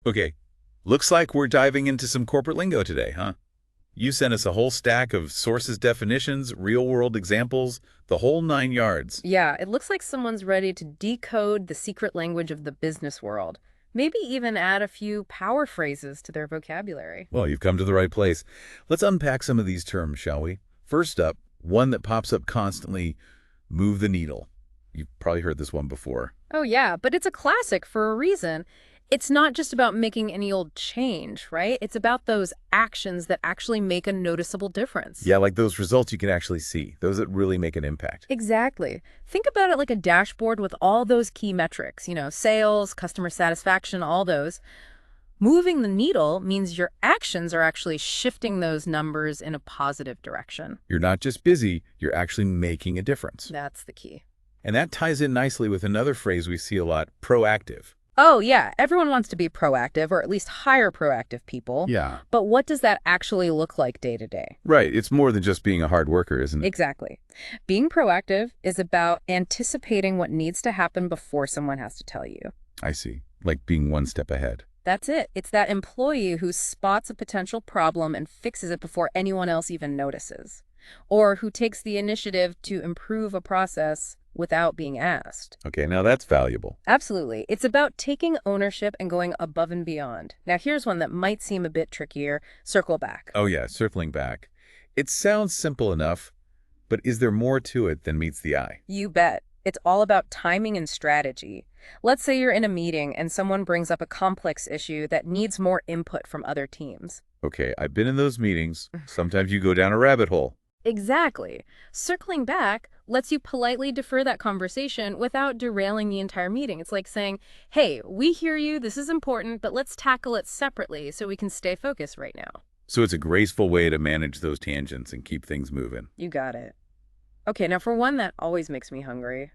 Okay, looks like we're diving into some corporate lingo today, huh? You sent us a whole stack of sources, definitions, real-world examples, the whole 9 yards. Yeah, it looks like someone's ready to decode the secret language of the business world. Maybe even add a few power phrases to their vocabulary. Well, you've come to the right place. Let's unpack some of these terms, shall we? First up, one that pops up constantly, move the needle. You've probably heard this one before. Oh, yeah, but it's a classic for a reason. It's not just about making any old change, right? It's about those actions that actually make a noticeable difference. Yeah, like those results you can actually see, those that really make an impact. Exactly. Think about it like a dashboard with all those key metrics, sales, customer satisfaction, all those. Moving the needle means your actions are actually shifting those numbers in a positive direction. You're not just busy, you're actually making a difference. That's the key. And that ties in nicely with another phrase we see a lot, proactive. Oh, yeah, everyone wants to be proactive, or at least hire proactive people. Yeah. But what does that actually look like day to day? Right, it's more than just being a hard worker, isn't it? Exactly. Being proactive is about anticipating what needs to happen before someone has to tell you. I see, like being one step ahead. That's it. It's that employee who spots a potential problem and fixes it before anyone else even notices, or who takes the initiative to improve a process without being asked. Okay, now that's valuable. Absolutely. It's about taking ownership and going above and beyond. Now, here's one that might seem a bit trickier. Circle back. Oh yeah, circling back. It sounds simple enough, but is there more to it than meets the eye? You bet. It's all about timing and strategy. Let's say you're in a meeting and someone brings up a complex issue that needs more input from other teams. Okay, I've been in those meetings. Sometimes you go down a rabbit hole. Exactly. Circling back lets you politely defer that conversation without derailing the entire meeting. It's like saying, hey, we hear you, this is important, but let's tackle it separately so we can stay focused right now. So it's a graceful way to manage those tangents and keep things moving. You got it. Okay, now for one that always makes me hungry.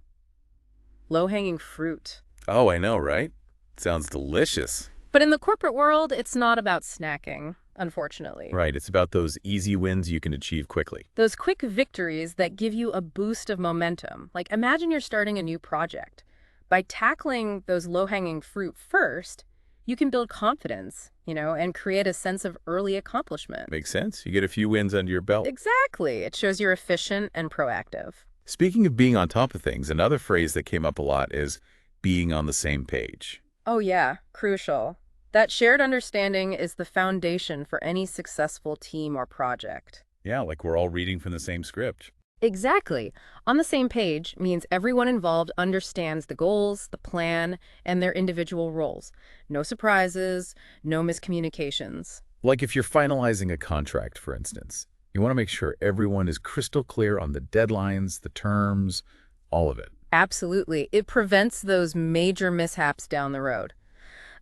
Low-hanging fruit. Oh, I know, right? Sounds delicious. But in the corporate world, it's not about snacking, unfortunately. Right, it's about those easy wins you can achieve quickly. Those quick victories that give you a boost of momentum. Like imagine you're starting a new project. By tackling those low-hanging fruit first, you can build confidence, and create a sense of early accomplishment. Makes sense. You get a few wins under your belt. Exactly. It shows you're efficient and proactive. Speaking of being on top of things, another phrase that came up a lot is being on the same page. Oh yeah, crucial. That shared understanding is the foundation for any successful team or project. Yeah, like we're all reading from the same script. Exactly. On the same page means everyone involved understands the goals, the plan, and their individual roles. No surprises, no miscommunications. Like if you're finalizing a contract, for instance, you want to make sure everyone is crystal clear on the deadlines, the terms, all of it. Absolutely. It prevents those major mishaps down the road.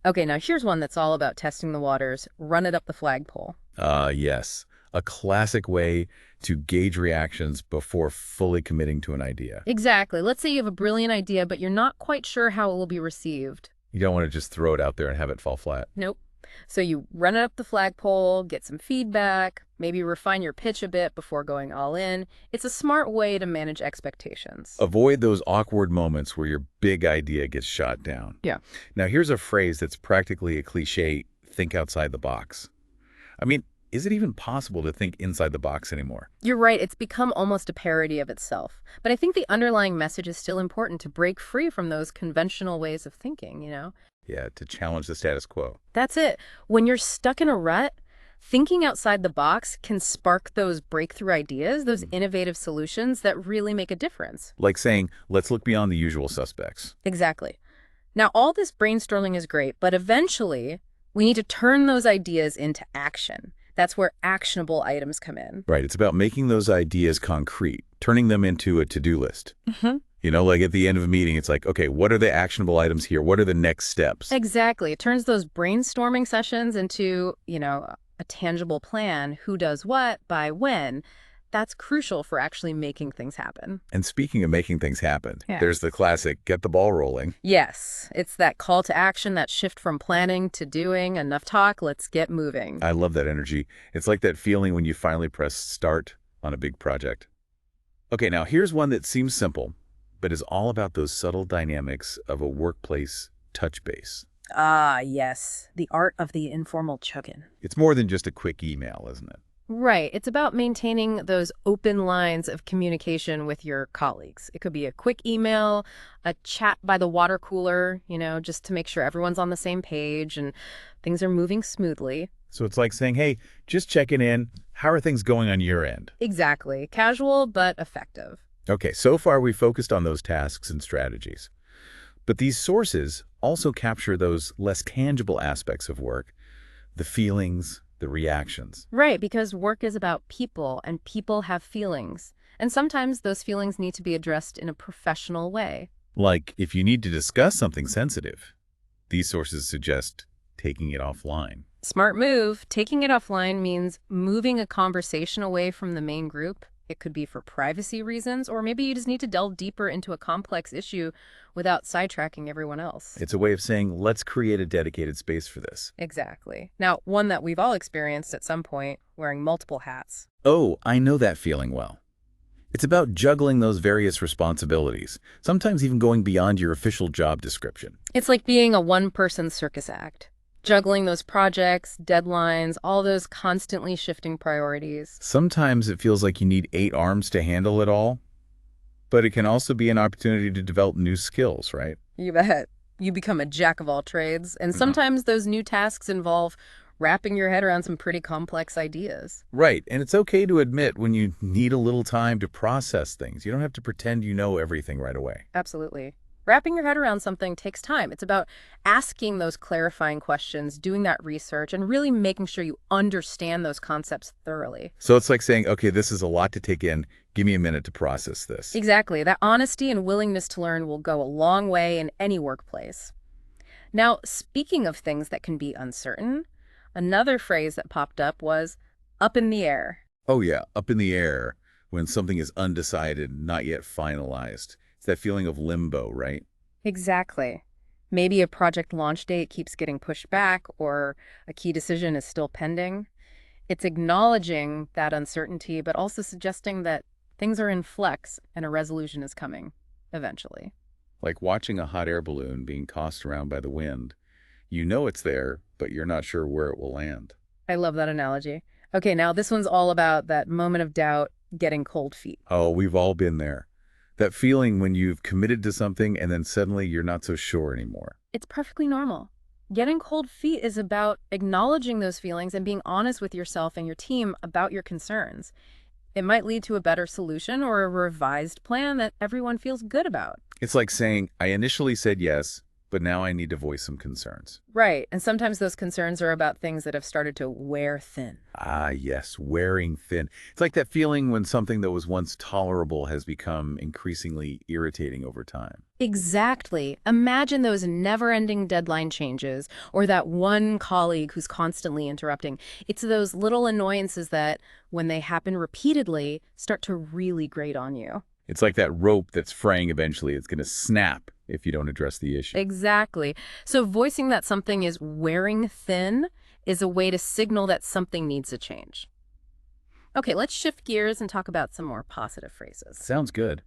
Okay, now here's one that's all about testing the waters. Run it up the flagpole. Yes. A classic way to gauge reactions before fully committing to an idea. Exactly. Let's say you have a brilliant idea, but you're not quite sure how it will be received. You don't want to just throw it out there and have it fall flat. Nope. So you run it up the flagpole, get some feedback, maybe refine your pitch a bit before going all in. It's a smart way to manage expectations. Avoid those awkward moments where your big idea gets shot down. Yeah. Now, here's a phrase that's practically a cliche, think outside the box. I mean, is it even possible to think inside the box anymore? You're right, it's become almost a parody of itself. But I think the underlying message is still important to break free from those conventional ways of thinking. Yeah, to challenge the status quo. That's it. When you're stuck in a rut, thinking outside the box can spark those breakthrough ideas, those innovative solutions that really make a difference. Like saying, let's look beyond the usual suspects. Exactly. Now, all this brainstorming is great, but eventually we need to turn those ideas into action. That's where actionable items come in. Right, it's about making those ideas concrete, turning them into a to-do list. Like at the end of a meeting, it's like, okay, what are the actionable items here? What are the next steps? Exactly. It turns those brainstorming sessions into, a tangible plan. Who does what, by when. That's crucial for actually making things happen. And speaking of making things happen, Yeah. There's the classic, get the ball rolling. Yes, it's that call to action, that shift from planning to doing. Enough talk, let's get moving. I love that energy. It's like that feeling when you finally press start on a big project. Okay, now here's one that seems simple, but is all about those subtle dynamics of a workplace touch base. Ah, yes, the art of the informal check-in. It's more than just a quick email, isn't it? Right. It's about maintaining those open lines of communication with your colleagues. It could be a quick email, a chat by the water cooler, just to make sure everyone's on the same page and things are moving smoothly. So it's like saying, hey, just checking in. How are things going on your end? Exactly. Casual, but effective. Okay, so far we focused on those tasks and strategies. But these sources also capture those less tangible aspects of work, the feelings, the reactions. Right, because work is about people and people have feelings. And sometimes those feelings need to be addressed in a professional way. Like if you need to discuss something sensitive, these sources suggest taking it offline. Smart move. Taking it offline means moving a conversation away from the main group. It could be for privacy reasons, or maybe you just need to delve deeper into a complex issue without sidetracking everyone else. It's a way of saying, let's create a dedicated space for this. Exactly. Now, one that we've all experienced at some point, wearing multiple hats. Oh, I know that feeling well. It's about juggling those various responsibilities, sometimes even going beyond your official job description. It's like being a one-person circus act. Juggling those projects, deadlines, all those constantly shifting priorities. Sometimes it feels like you need 8 arms to handle it all, but it can also be an opportunity to develop new skills, right? You bet. You become a jack of all trades, and sometimes those new tasks involve wrapping your head around some pretty complex ideas. Right, and it's okay to admit when you need a little time to process things. You don't have to pretend you know everything right away. Absolutely. Wrapping your head around something takes time. It's about asking those clarifying questions, doing that research, and really making sure you understand those concepts thoroughly. So it's like saying, okay, this is a lot to take in. Give me a minute to process this. Exactly. That honesty and willingness to learn will go a long way in any workplace. Now, speaking of things that can be uncertain, another phrase that popped up was up in the air. Oh yeah, up in the air when something is undecided, not yet finalized. It's that feeling of limbo, right? Exactly. Maybe a project launch date keeps getting pushed back or a key decision is still pending. It's acknowledging that uncertainty, but also suggesting that things are in flux and a resolution is coming eventually. Like watching a hot air balloon being tossed around by the wind. You know it's there, but you're not sure where it will land. I love that analogy. Okay, now this one's all about that moment of doubt, getting cold feet. Oh, we've all been there. That feeling when you've committed to something and then suddenly you're not so sure anymore. It's perfectly normal. Getting cold feet is about acknowledging those feelings and being honest with yourself and your team about your concerns. It might lead to a better solution or a revised plan that everyone feels good about. It's like saying, I initially said yes, but now I need to voice some concerns. Right, and sometimes those concerns are about things that have started to wear thin. Ah, yes, wearing thin. It's like that feeling when something that was once tolerable has become increasingly irritating over time. Exactly. Imagine those never-ending deadline changes or that one colleague who's constantly interrupting. It's those little annoyances that, when they happen repeatedly, start to really grate on you. It's like that rope that's fraying eventually. It's going to snap if you don't address the issue. Exactly. So voicing that something is wearing thin is a way to signal that something needs to change. Okay, let's shift gears and talk about some more positive phrases. Sounds good.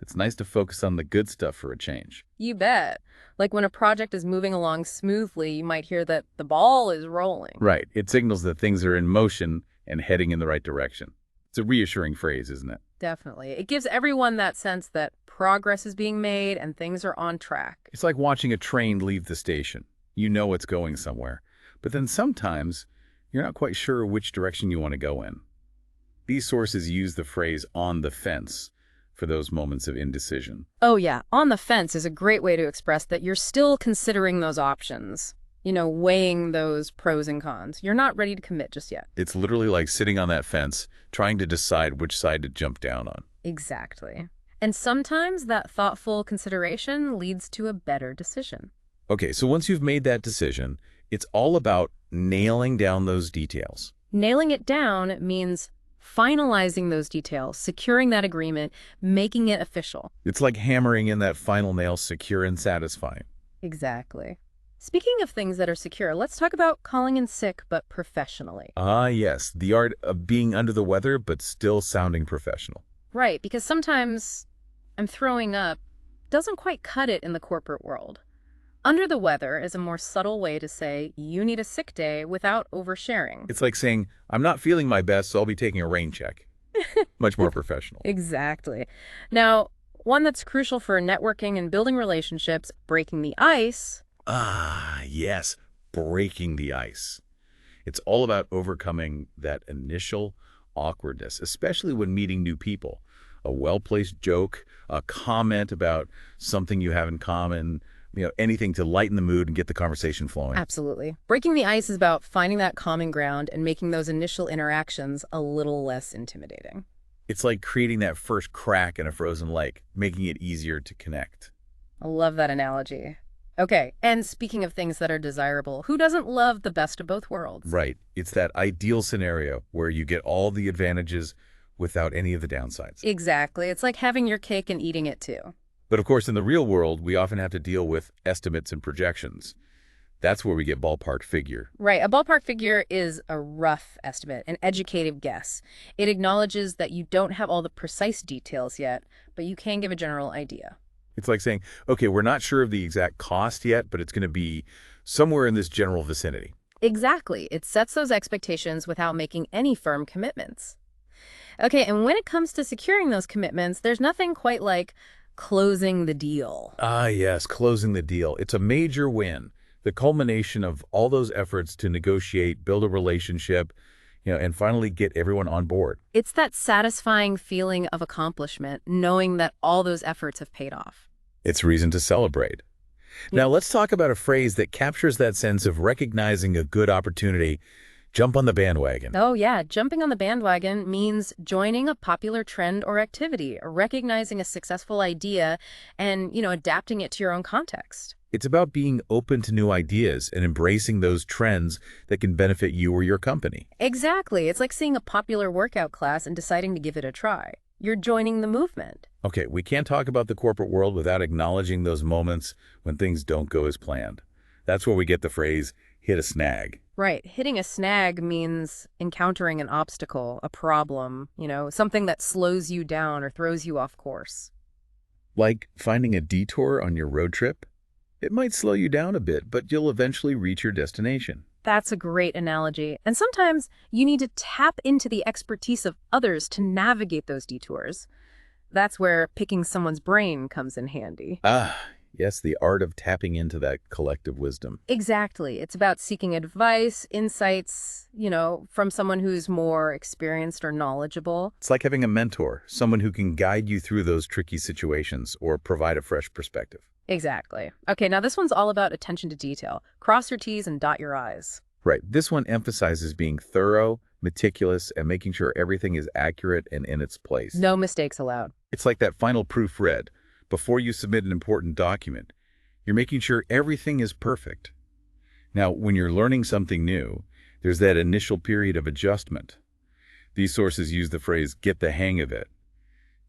It's nice to focus on the good stuff for a change. You bet. Like when a project is moving along smoothly, you might hear that the ball is rolling. Right. It signals that things are in motion and heading in the right direction. It's a reassuring phrase, isn't it? Definitely. It gives everyone that sense that progress is being made and things are on track. It's like watching a train leave the station. You know it's going somewhere. But then sometimes you're not quite sure which direction you want to go in. These sources use the phrase on the fence for those moments of indecision. Oh yeah, on the fence is a great way to express that you're still considering those options. Weighing those pros and cons. You're not ready to commit just yet. It's literally like sitting on that fence, trying to decide which side to jump down on. Exactly. And sometimes that thoughtful consideration leads to a better decision. Okay, so once you've made that decision, it's all about nailing down those details. Nailing it down means finalizing those details, securing that agreement, making it official. It's like hammering in that final nail secure and satisfying. Exactly. Speaking of things that are secure, let's talk about calling in sick, but professionally. Ah, yes, the art of being under the weather, but still sounding professional. Right, because sometimes I'm throwing up doesn't quite cut it in the corporate world. Under the weather is a more subtle way to say you need a sick day without oversharing. It's like saying, I'm not feeling my best, so I'll be taking a rain check. Much more professional. Exactly. Now, one that's crucial for networking and building relationships, breaking the ice. Ah, yes, breaking the ice. It's all about overcoming that initial awkwardness, especially when meeting new people. A well-placed joke, a comment about something you have in common, anything to lighten the mood and get the conversation flowing. Absolutely. Breaking the ice is about finding that common ground and making those initial interactions a little less intimidating. It's like creating that first crack in a frozen lake, making it easier to connect. I love that analogy. Okay, and speaking of things that are desirable, who doesn't love the best of both worlds? Right. It's that ideal scenario where you get all the advantages without any of the downsides. Exactly. It's like having your cake and eating it too. But of course, in the real world, we often have to deal with estimates and projections. That's where we get ballpark figure. Right. A ballpark figure is a rough estimate, an educated guess. It acknowledges that you don't have all the precise details yet, but you can give a general idea. It's like saying, okay, we're not sure of the exact cost yet, but it's going to be somewhere in this general vicinity. Exactly. It sets those expectations without making any firm commitments. Okay, and when it comes to securing those commitments, there's nothing quite like closing the deal. Ah, yes, closing the deal. It's a major win. The culmination of all those efforts to negotiate, build a relationship, and finally get everyone on board. It's that satisfying feeling of accomplishment, knowing that all those efforts have paid off. It's reason to celebrate. Now, let's talk about a phrase that captures that sense of recognizing a good opportunity. Jump on the bandwagon. Oh, yeah. Jumping on the bandwagon means joining a popular trend or activity, or recognizing a successful idea and, adapting it to your own context. It's about being open to new ideas and embracing those trends that can benefit you or your company. Exactly. It's like seeing a popular workout class and deciding to give it a try. You're joining the movement. Okay, we can't talk about the corporate world without acknowledging those moments when things don't go as planned. That's where we get the phrase, hit a snag. Right. Hitting a snag means encountering an obstacle, a problem, something that slows you down or throws you off course. Like finding a detour on your road trip? It might slow you down a bit, but you'll eventually reach your destination. That's a great analogy. And sometimes you need to tap into the expertise of others to navigate those detours. That's where picking someone's brain comes in handy. Ah, yes, the art of tapping into that collective wisdom. Exactly. It's about seeking advice, insights, from someone who's more experienced or knowledgeable. It's like having a mentor, someone who can guide you through those tricky situations or provide a fresh perspective. Exactly. Okay, now this one's all about attention to detail. Cross your T's and dot your I's. Right. This one emphasizes being thorough, meticulous, and making sure everything is accurate and in its place. No mistakes allowed. It's like that final proofread. Before you submit an important document, you're making sure everything is perfect. Now, when you're learning something new, there's that initial period of adjustment. These sources use the phrase, get the hang of it,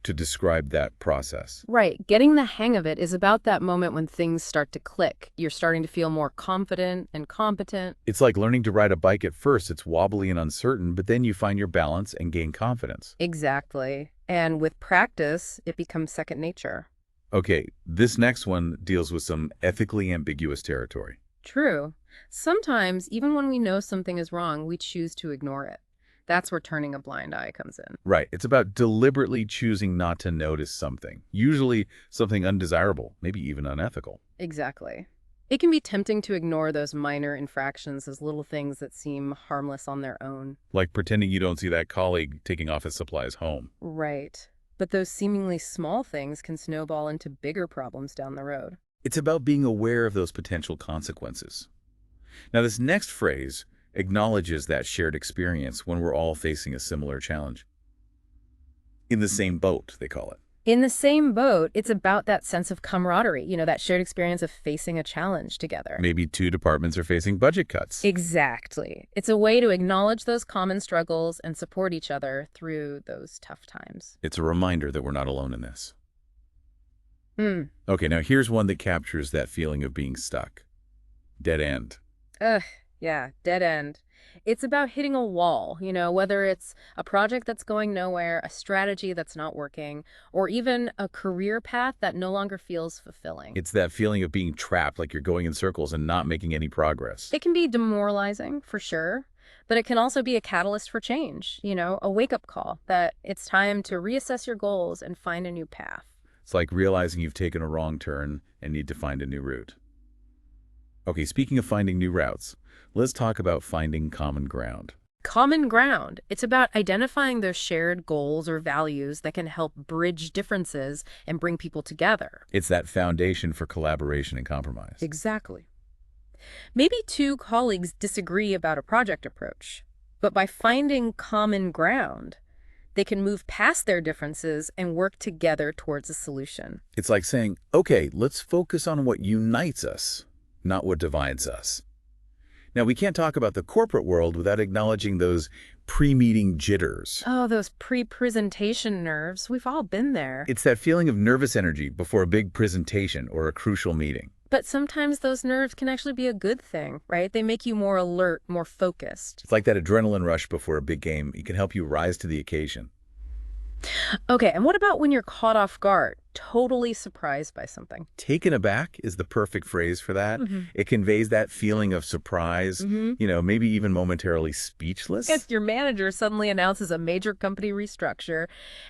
to describe that process. Right. Getting the hang of it is about that moment when things start to click. You're starting to feel more confident and competent. It's like learning to ride a bike at first. It's wobbly and uncertain, but then you find your balance and gain confidence. Exactly. And with practice, it becomes second nature. Okay, this next one deals with some ethically ambiguous territory. True. Sometimes, even when we know something is wrong, we choose to ignore it. That's where turning a blind eye comes in. Right. It's about deliberately choosing not to notice something, usually something undesirable, maybe even unethical. Exactly. It can be tempting to ignore those minor infractions as little things that seem harmless on their own. Like pretending you don't see that colleague taking office supplies home. Right. But those seemingly small things can snowball into bigger problems down the road. It's about being aware of those potential consequences. Now, this next phrase acknowledges that shared experience when we're all facing a similar challenge. In the same boat, they call it. In the same boat, it's about that sense of camaraderie, that shared experience of facing a challenge together. Maybe two departments are facing budget cuts. Exactly. It's a way to acknowledge those common struggles and support each other through those tough times. It's a reminder that we're not alone in this. Okay, now here's one that captures that feeling of being stuck. Dead end. Ugh, yeah, dead end. It's about hitting a wall, whether it's a project that's going nowhere, a strategy that's not working, or even a career path that no longer feels fulfilling. It's that feeling of being trapped, like you're going in circles and not making any progress. It can be demoralizing, for sure, but it can also be a catalyst for change, a wake-up call that it's time to reassess your goals and find a new path. It's like realizing you've taken a wrong turn and need to find a new route. Okay, speaking of finding new routes, let's talk about finding common ground. Common ground. It's about identifying those shared goals or values that can help bridge differences and bring people together. It's that foundation for collaboration and compromise. Exactly. Maybe two colleagues disagree about a project approach, but by finding common ground, they can move past their differences and work together towards a solution. It's like saying, okay, let's focus on what unites us, not what divides us. Now, we can't talk about the corporate world without acknowledging those pre-meeting jitters. Oh, those pre-presentation nerves. We've all been there. It's that feeling of nervous energy before a big presentation or a crucial meeting. But sometimes those nerves can actually be a good thing, right? They make you more alert, more focused. It's like that adrenaline rush before a big game. It can help you rise to the occasion. Okay, and what about when you're caught off guard, totally surprised by something? Taken aback is the perfect phrase for that. It conveys that feeling of surprise, maybe even momentarily speechless. If your manager suddenly announces a major company restructure,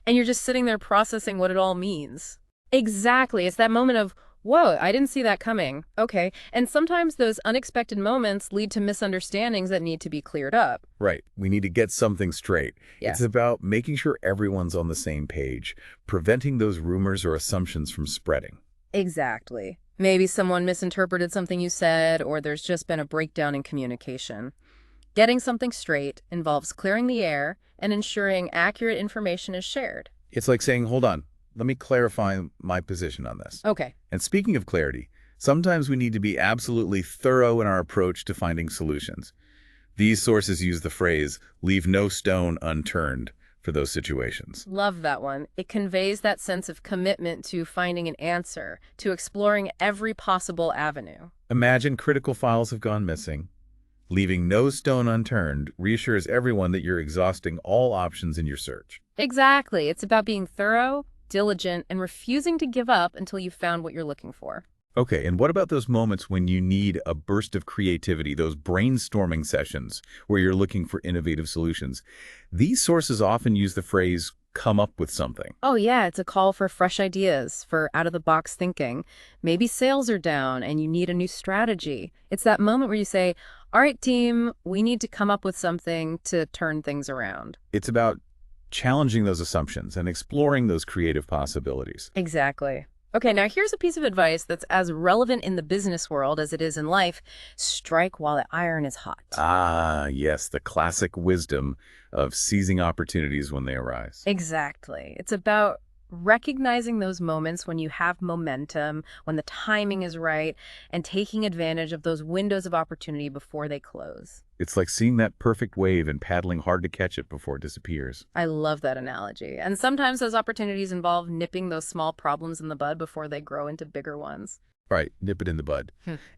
and you're just sitting there processing what it all means. Exactly. It's that moment of, whoa, I didn't see that coming. Okay. And sometimes those unexpected moments lead to misunderstandings that need to be cleared up. Right. We need to get something straight. Yeah. It's about making sure everyone's on the same page, preventing those rumors or assumptions from spreading. Exactly. Maybe someone misinterpreted something you said, or there's just been a breakdown in communication. Getting something straight involves clearing the air and ensuring accurate information is shared. It's like saying, hold on, let me clarify my position on this. Okay. And speaking of clarity, sometimes we need to be absolutely thorough in our approach to finding solutions. These sources use the phrase, leave no stone unturned for those situations. Love that one. It conveys that sense of commitment to finding an answer, to exploring every possible avenue. Imagine critical files have gone missing. Leaving no stone unturned reassures everyone that you're exhausting all options in your search. Exactly. It's about being thorough, diligent, and refusing to give up until you've found what you're looking for. Okay, and what about those moments when you need a burst of creativity, those brainstorming sessions where you're looking for innovative solutions? These sources often use the phrase, come up with something. Oh yeah, it's a call for fresh ideas, for out-of-the-box thinking. Maybe sales are down and you need a new strategy. It's that moment where you say, all right, team, we need to come up with something to turn things around. It's about challenging those assumptions and exploring those creative possibilities. Exactly. Okay, now here's a piece of advice that's as relevant in the business world as it is in life. Strike while the iron is hot. Ah, yes, the classic wisdom of seizing opportunities when they arise. Exactly. It's about recognizing those moments when you have momentum, when the timing is right, and taking advantage of those windows of opportunity before they close. It's like seeing that perfect wave and paddling hard to catch it before it disappears. I love that analogy. And sometimes those opportunities involve nipping those small problems in the bud before they grow into bigger ones. Right, nip it in the bud.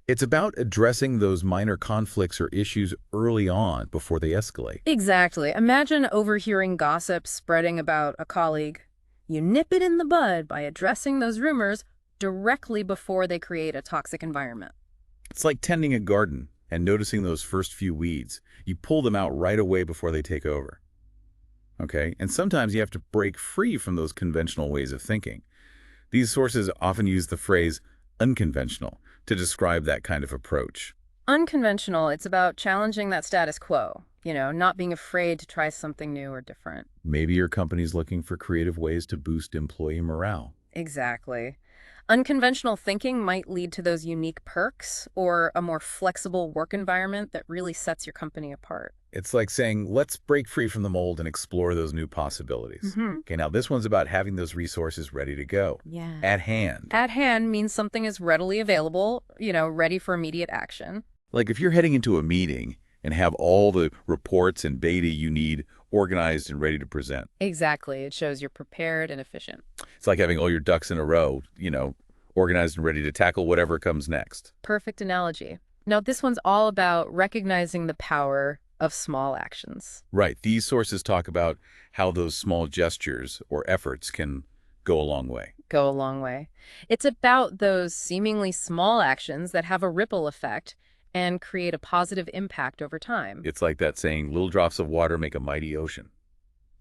It's about addressing those minor conflicts or issues early on before they escalate. Exactly. Imagine overhearing gossip spreading about a colleague. You nip it in the bud by addressing those rumors directly before they create a toxic environment. It's like tending a garden and noticing those first few weeds. You pull them out right away before they take over. Okay, and sometimes you have to break free from those conventional ways of thinking. These sources often use the phrase unconventional to describe that kind of approach. Unconventional, it's about challenging that status quo, not being afraid to try something new or different. Maybe your company's looking for creative ways to boost employee morale. Exactly. Unconventional thinking might lead to those unique perks or a more flexible work environment that really sets your company apart. It's like saying, let's break free from the mold and explore those new possibilities. Okay, now this one's about having those resources ready to go. Yeah. At hand. At hand means something is readily available, ready for immediate action. Like if you're heading into a meeting and have all the reports and data you need organized and ready to present. Exactly. It shows you're prepared and efficient. It's like having all your ducks in a row, organized and ready to tackle whatever comes next. Perfect analogy. Now, this one's all about recognizing the power of small actions. Right. These sources talk about how those small gestures or efforts can go a long way. Go a long way. It's about those seemingly small actions that have a ripple effect and create a positive impact over time. It's like that saying, little drops of water make a mighty ocean.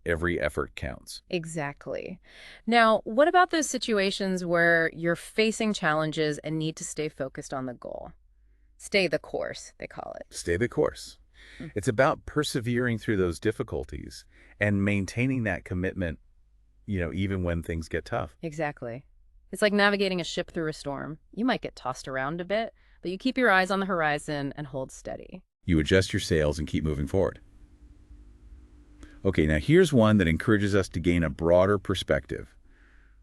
Every effort counts. Exactly. Now, what about those situations where you're facing challenges and need to stay focused on the goal? Stay the course, they call it. Stay the course. Mm. It's about persevering through those difficulties and maintaining that commitment, even when things get tough. Exactly. It's like navigating a ship through a storm. You might get tossed around a bit, but you keep your eyes on the horizon and hold steady. You adjust your sails and keep moving forward. Okay, now here's one that encourages us to gain a broader perspective.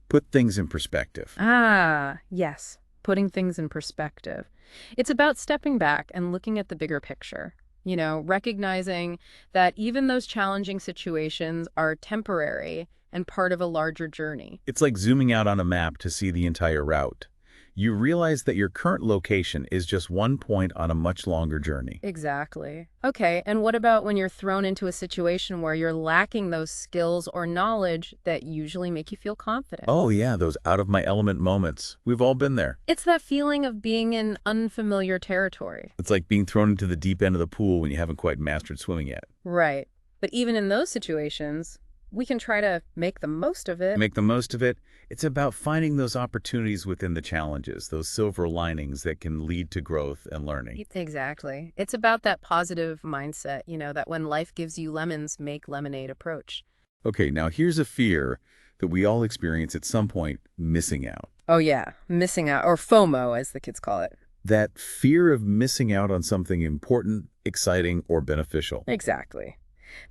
Put things in perspective. Ah, yes. Putting things in perspective. It's about stepping back and looking at the bigger picture. Recognizing that even those challenging situations are temporary and part of a larger journey. It's like zooming out on a map to see the entire route. You realize that your current location is just one point on a much longer journey. Exactly. Okay, and what about when you're thrown into a situation where you're lacking those skills or knowledge that usually make you feel confident? Oh yeah, those out-of-my-element moments. We've all been there. It's that feeling of being in unfamiliar territory. It's like being thrown into the deep end of the pool when you haven't quite mastered swimming yet. Right. But even in those situations, we can try to make the most of it. Make the most of it. It's about finding those opportunities within the challenges, those silver linings that can lead to growth and learning. Exactly. It's about that positive mindset, that when life gives you lemons, make lemonade approach. Okay, now here's a fear that we all experience at some point, missing out. Oh yeah, missing out, or FOMO as the kids call it. That fear of missing out on something important, exciting, or beneficial. Exactly.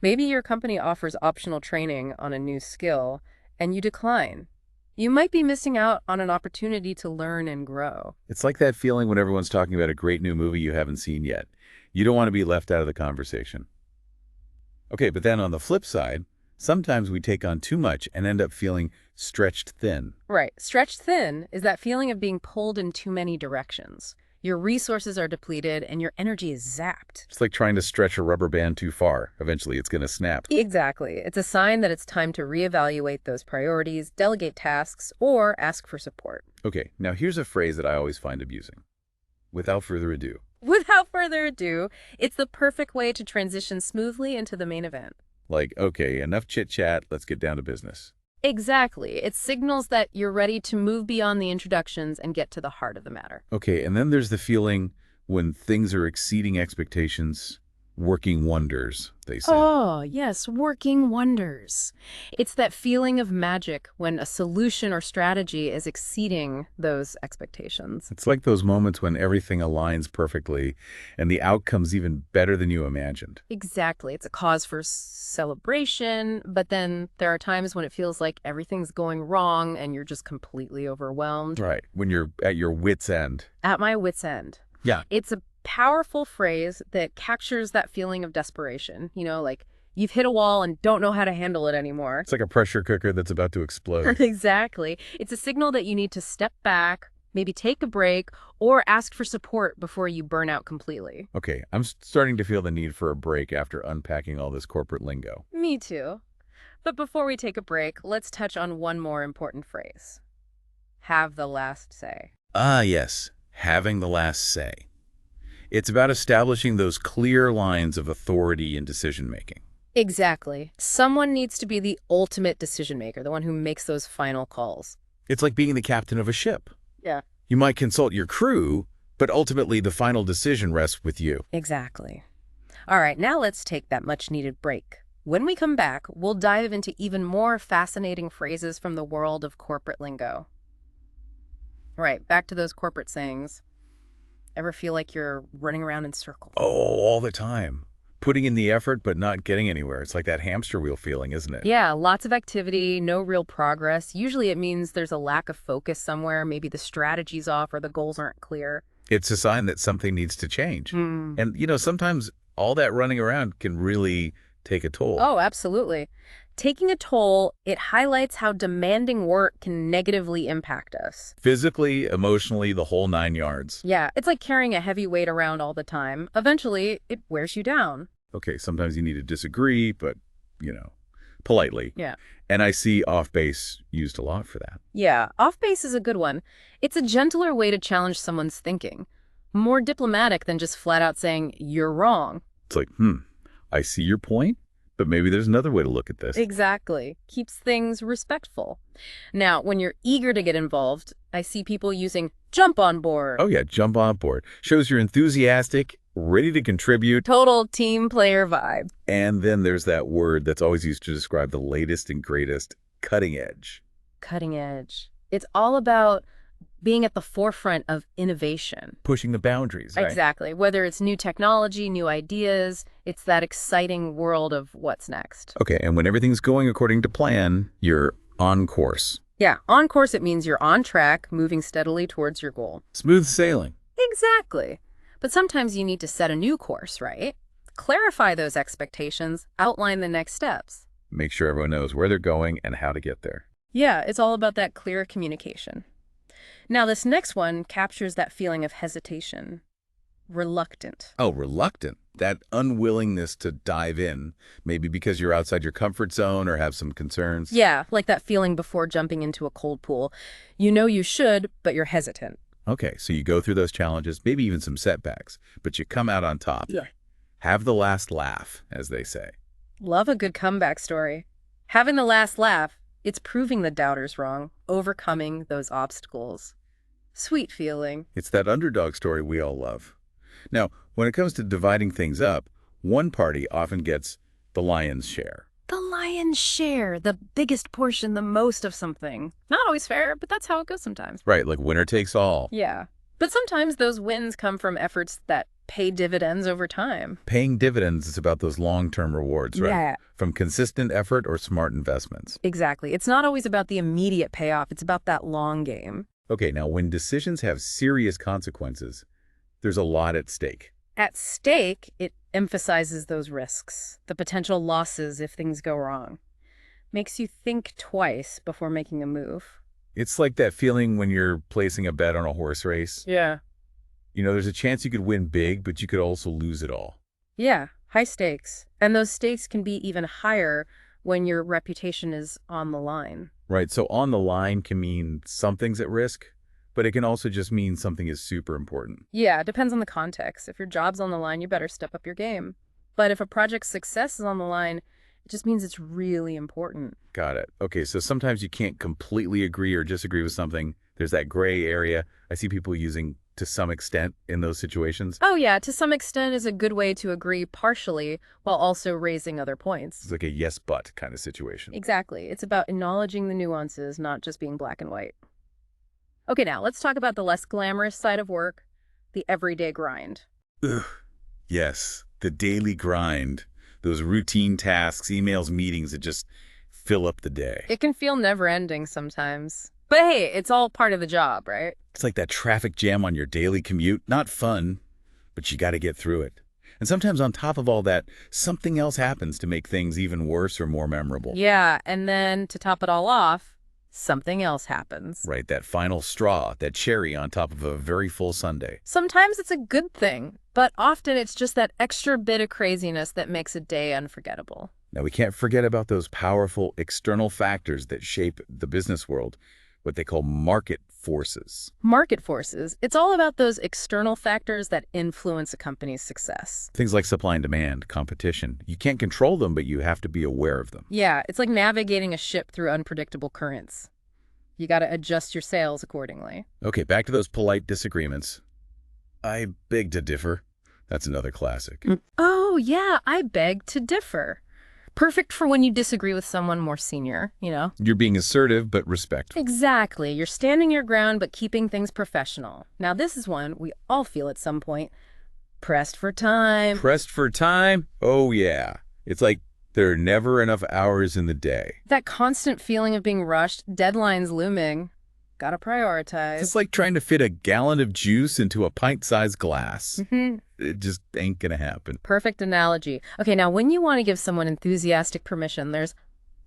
Maybe your company offers optional training on a new skill, and you decline. You might be missing out on an opportunity to learn and grow. It's like that feeling when everyone's talking about a great new movie you haven't seen yet. You don't want to be left out of the conversation. Okay, but then on the flip side, sometimes we take on too much and end up feeling stretched thin. Right. Stretched thin is that feeling of being pulled in too many directions. Your resources are depleted and your energy is zapped. It's like trying to stretch a rubber band too far. Eventually, it's going to snap. Exactly. It's a sign that it's time to reevaluate those priorities, delegate tasks, or ask for support. Okay, now here's a phrase that I always find amusing. Without further ado. Without further ado, it's the perfect way to transition smoothly into the main event. Like, okay, enough chit-chat, let's get down to business. Exactly. It signals that you're ready to move beyond the introductions and get to the heart of the matter. Okay, and then there's the feeling when things are exceeding expectations, working wonders, they say. Oh, yes, working wonders. It's that feeling of magic when a solution or strategy is exceeding those expectations. It's like those moments when everything aligns perfectly and the outcome's even better than you imagined. Exactly. It's a cause for celebration, but then there are times when it feels like everything's going wrong and you're just completely overwhelmed. Right, when you're at your wit's end. At my wit's end. Yeah. It's a powerful phrase that captures that feeling of desperation. Like you've hit a wall and don't know how to handle it anymore. It's like a pressure cooker that's about to explode. Exactly. It's a signal that you need to step back, maybe take a break, or ask for support before you burn out completely. Okay, I'm starting to feel the need for a break after unpacking all this corporate lingo. Me too. But before we take a break, let's touch on one more important phrase. Have the last say. Ah, yes, having the last say. It's about establishing those clear lines of authority in decision-making. Exactly. Someone needs to be the ultimate decision maker, the one who makes those final calls. It's like being the captain of a ship. Yeah. You might consult your crew, but ultimately the final decision rests with you. Exactly. All right, now let's take that much-needed break. When we come back, we'll dive into even more fascinating phrases from the world of corporate lingo. All right, back to those corporate sayings. Ever feel like you're running around in circles? Oh, all the time. Putting in the effort, but not getting anywhere. It's like that hamster wheel feeling, isn't it? Yeah, lots of activity, no real progress. Usually it means there's a lack of focus somewhere. Maybe the strategy's off or the goals aren't clear. It's a sign that something needs to change. Hmm. And, sometimes all that running around can really take a toll. Oh, absolutely. Taking a toll, it highlights how demanding work can negatively impact us. Physically, emotionally, the whole 9 yards. Yeah, it's like carrying a heavy weight around all the time. Eventually, it wears you down. Okay, sometimes you need to disagree, but, you know, politely. Yeah. And I see off base used a lot for that. Yeah, off base is a good one. It's a gentler way to challenge someone's thinking. More diplomatic than just flat out saying, you're wrong. It's like, I see your point, but maybe there's another way to look at this. Exactly. Keeps things respectful. Now, when you're eager to get involved, I see people using jump on board. Oh yeah, jump on board. Shows you're enthusiastic, ready to contribute. Total team player vibe. And then there's that word that's always used to describe the latest and greatest, cutting edge. Cutting edge. It's all about being at the forefront of innovation. Pushing the boundaries, right? Exactly. Whether it's new technology, new ideas, it's that exciting world of what's next. Okay, and when everything's going according to plan, you're on course. Yeah, on course it means you're on track, moving steadily towards your goal. Smooth sailing. Exactly. But sometimes you need to set a new course, right? Clarify those expectations, outline the next steps. Make sure everyone knows where they're going and how to get there. Yeah, it's all about that clear communication. Now, this next one captures that feeling of hesitation. Reluctant. Oh, reluctant. That unwillingness to dive in, maybe because you're outside your comfort zone or have some concerns. Yeah, like that feeling before jumping into a cold pool. You know you should, but you're hesitant. Okay, so you go through those challenges, maybe even some setbacks, but you come out on top. Yeah. Have the last laugh, as they say. Love a good comeback story. Having the last laugh, it's proving the doubters wrong, overcoming those obstacles. Sweet feeling. It's that underdog story we all love. Now, when it comes to dividing things up, one party often gets the lion's share. The lion's share, the biggest portion, the most of something. Not always fair, but that's how it goes sometimes. Right, like winner takes all. Yeah. But sometimes those wins come from efforts that pay dividends over time. Paying dividends is about those long-term rewards, right? Yeah. From consistent effort or smart investments. Exactly. It's not always about the immediate payoff. It's about that long game. Okay, now when decisions have serious consequences, there's a lot at stake. At stake, it emphasizes those risks, the potential losses if things go wrong. Makes you think twice before making a move. It's like that feeling when you're placing a bet on a horse race. Yeah. You know, there's a chance you could win big, but you could also lose it all. Yeah, high stakes. And those stakes can be even higher when your reputation is on the line. Right, so on the line can mean something's at risk, but it can also just mean something is super important. Yeah, it depends on the context. If your job's on the line, you better step up your game. But if a project's success is on the line, it just means it's really important. Got it. Okay, so sometimes you can't completely agree or disagree with something. There's that gray area I see people using to some extent in those situations. Oh yeah, to some extent is a good way to agree partially while also raising other points. It's like a yes but kind of situation. Exactly. It's about acknowledging the nuances, not just being black and white. Okay, now let's talk about the less glamorous side of work, the everyday grind. Ugh. Yes, the daily grind. Those routine tasks, emails, meetings that just fill up the day. It can feel never-ending sometimes. But hey, it's all part of the job, right? It's like that traffic jam on your daily commute. Not fun, but you got to get through it. And sometimes on top of all that, something else happens to make things even worse or more memorable. Yeah, and then to top it all off, something else happens. Right, that final straw, that cherry on top of a very full sundae. Sometimes it's a good thing, but often it's just that extra bit of craziness that makes a day unforgettable. Now, we can't forget about those powerful external factors that shape the business world, what they call market forces. Market forces. It's all about those external factors that influence a company's success. Things like supply and demand, competition. You can't control them, but you have to be aware of them. Yeah, it's like navigating a ship through unpredictable currents. You got to adjust your sails accordingly. Okay, back to those polite disagreements. I beg to differ. That's another classic. Oh, yeah, I beg to differ. Perfect for when you disagree with someone more senior, you know? You're being assertive but respectful. Exactly. You're standing your ground but keeping things professional. Now, this is one we all feel at some point. Pressed for time. Pressed for time? Oh, yeah. It's like there are never enough hours in the day. That constant feeling of being rushed, deadlines looming. Gotta prioritize. It's like trying to fit a gallon of juice into a pint-sized glass. Mm-hmm. It just ain't gonna happen. Perfect analogy. Okay, now when you want to give someone enthusiastic permission, there's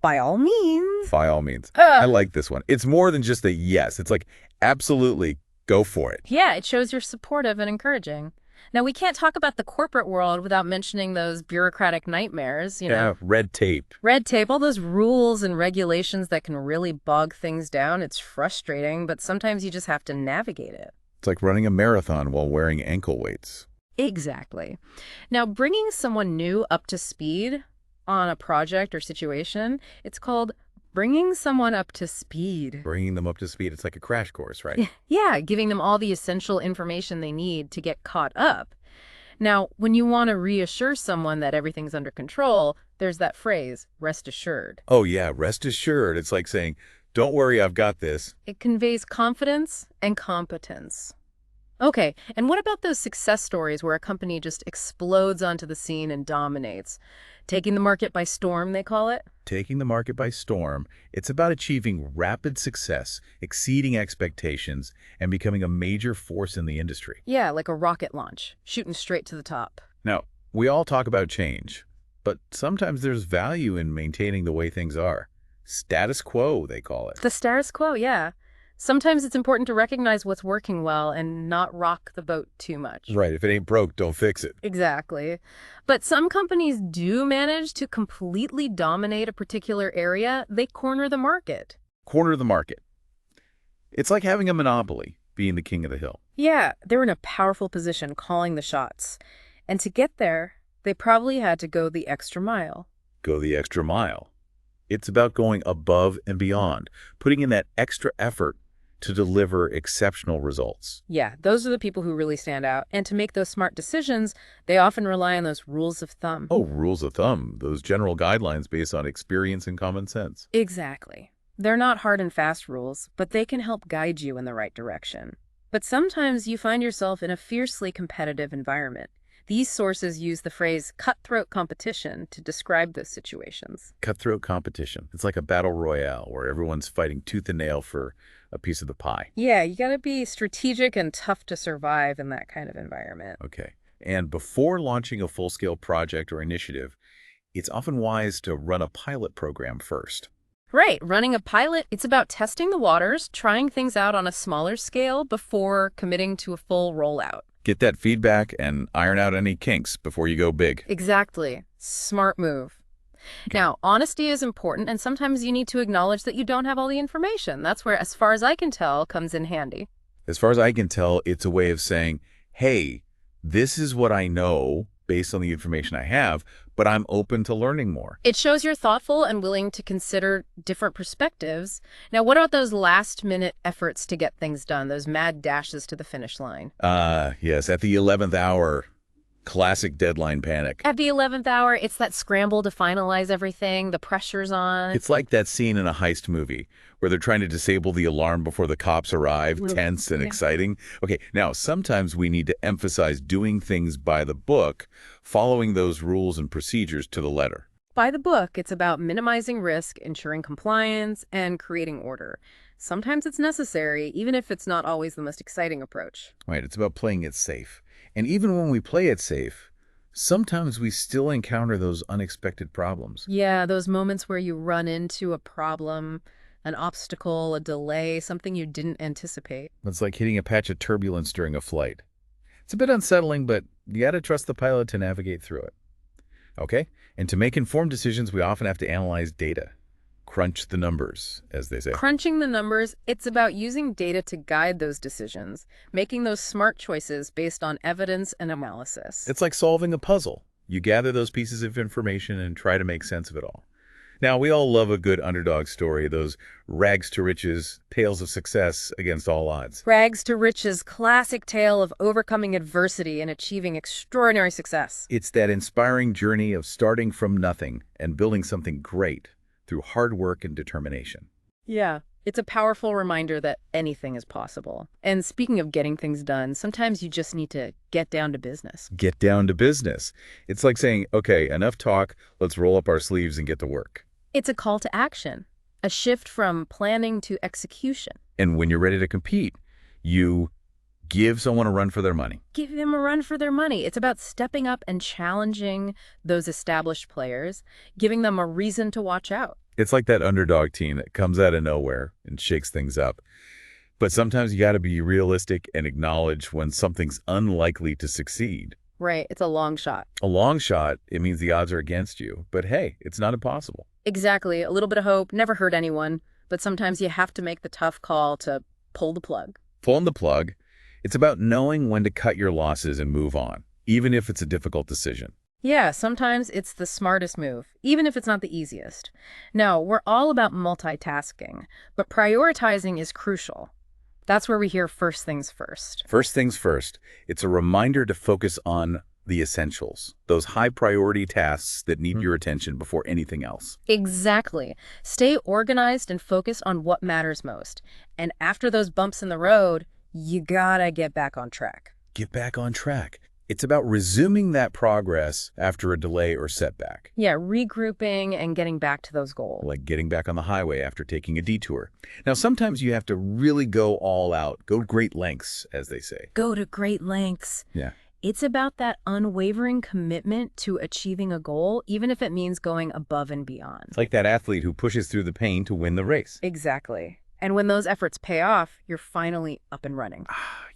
by all means. By all means. I like this one. It's more than just a yes. It's like, absolutely, go for it. Yeah, it shows you're supportive and encouraging. Now, we can't talk about the corporate world without mentioning those bureaucratic nightmares, Yeah, red tape. Red tape, all those rules and regulations that can really bog things down. It's frustrating, but sometimes you just have to navigate it. It's like running a marathon while wearing ankle weights. Exactly. Now, bringing someone new up to speed on a project or situation, it's called bringing someone up to speed. Bringing them up to speed, it's like a crash course, right? Yeah, giving them all the essential information they need to get caught up. Now, when you want to reassure someone that everything's under control, there's that phrase, rest assured. Oh, yeah, rest assured. It's like saying, don't worry, I've got this. It conveys confidence and competence. Okay, and what about those success stories where a company just explodes onto the scene and dominates? Taking the market by storm, they call it? Taking the market by storm, it's about achieving rapid success, exceeding expectations, and becoming a major force in the industry. Yeah, like a rocket launch, shooting straight to the top. Now, we all talk about change, but sometimes there's value in maintaining the way things are. Status quo, they call it. The status quo, yeah. Sometimes it's important to recognize what's working well and not rock the boat too much. Right, if it ain't broke, don't fix it. Exactly. But some companies do manage to completely dominate a particular area. They corner the market. Corner the market. It's like having a monopoly, being the king of the hill. Yeah, they're in a powerful position calling the shots. And to get there, they probably had to go the extra mile. Go the extra mile. It's about going above and beyond, putting in that extra effort to deliver exceptional results. Yeah, those are the people who really stand out. And to make those smart decisions, they often rely on those rules of thumb. Oh, rules of thumb, those general guidelines based on experience and common sense. Exactly. They're not hard and fast rules, but they can help guide you in the right direction. But sometimes you find yourself in a fiercely competitive environment. These sources use the phrase cutthroat competition to describe those situations. Cutthroat competition. It's like a battle royale where everyone's fighting tooth and nail for a piece of the pie. Yeah, you gotta be strategic and tough to survive in that kind of environment. Okay. And before launching a full-scale project or initiative, it's often wise to run a pilot program first. Right, running a pilot, it's about testing the waters, trying things out on a smaller scale before committing to a full rollout. Get that feedback and iron out any kinks before you go big. Exactly. Smart move. Now, honesty is important, and sometimes you need to acknowledge that you don't have all the information. That's where, as far as I can tell, comes in handy. As far as I can tell, it's a way of saying, hey, this is what I know based on the information I have, but I'm open to learning more. It shows you're thoughtful and willing to consider different perspectives. Now, what about those last-minute efforts to get things done, those mad dashes to the finish line? Yes, at the 11th hour, classic deadline panic. At the 11th hour, it's that scramble to finalize everything, the pressure's on. It's like that scene in a heist movie where they're trying to disable the alarm before the cops arrive, tense and exciting. Okay, now, sometimes we need to emphasize doing things by the book, following those rules and procedures to the letter. By the book, it's about minimizing risk, ensuring compliance, and creating order. Sometimes it's necessary, even if it's not always the most exciting approach. Right, it's about playing it safe. And even when we play it safe, sometimes we still encounter those unexpected problems. Yeah, those moments where you run into a problem, an obstacle, a delay, something you didn't anticipate. It's like hitting a patch of turbulence during a flight. It's a bit unsettling, but you got to trust the pilot to navigate through it. Okay? And to make informed decisions, we often have to analyze data. Crunch the numbers, as they say. Crunching the numbers, it's about using data to guide those decisions, making those smart choices based on evidence and analysis. It's like solving a puzzle. You gather those pieces of information and try to make sense of it all. Now, we all love a good underdog story, those rags to riches, tales of success against all odds. Rags to riches, classic tale of overcoming adversity and achieving extraordinary success. It's that inspiring journey of starting from nothing and building something great through hard work and determination. Yeah, it's a powerful reminder that anything is possible. And speaking of getting things done, sometimes you just need to get down to business. Get down to business. It's like saying, okay, enough talk, let's roll up our sleeves and get to work. It's a call to action, a shift from planning to execution. And when you're ready to compete, you give someone a run for their money. Give them a run for their money. It's about stepping up and challenging those established players, giving them a reason to watch out. It's like that underdog team that comes out of nowhere and shakes things up. But sometimes you got to be realistic and acknowledge when something's unlikely to succeed. Right, it's a long shot. A long shot, it means the odds are against you. But hey, it's not impossible. Exactly. A little bit of hope never hurt anyone, but sometimes you have to make the tough call to pull the plug. Pulling the plug, it's about knowing when to cut your losses and move on, even if it's a difficult decision. Yeah, sometimes it's the smartest move, even if it's not the easiest. Now, we're all about multitasking, but prioritizing is crucial. That's where we hear first things first. First things first, it's a reminder to focus on the essentials, those high-priority tasks that need your attention before anything else. Exactly. Stay organized and focus on what matters most. And after those bumps in the road, you gotta get back on track. Get back on track. It's about resuming that progress after a delay or setback. Yeah, regrouping and getting back to those goals. Like getting back on the highway after taking a detour. Now, sometimes you have to really go all out, go great lengths, as they say. Go to great lengths. Yeah. It's about that unwavering commitment to achieving a goal, even if it means going above and beyond. It's like that athlete who pushes through the pain to win the race. Exactly. And when those efforts pay off, you're finally up and running.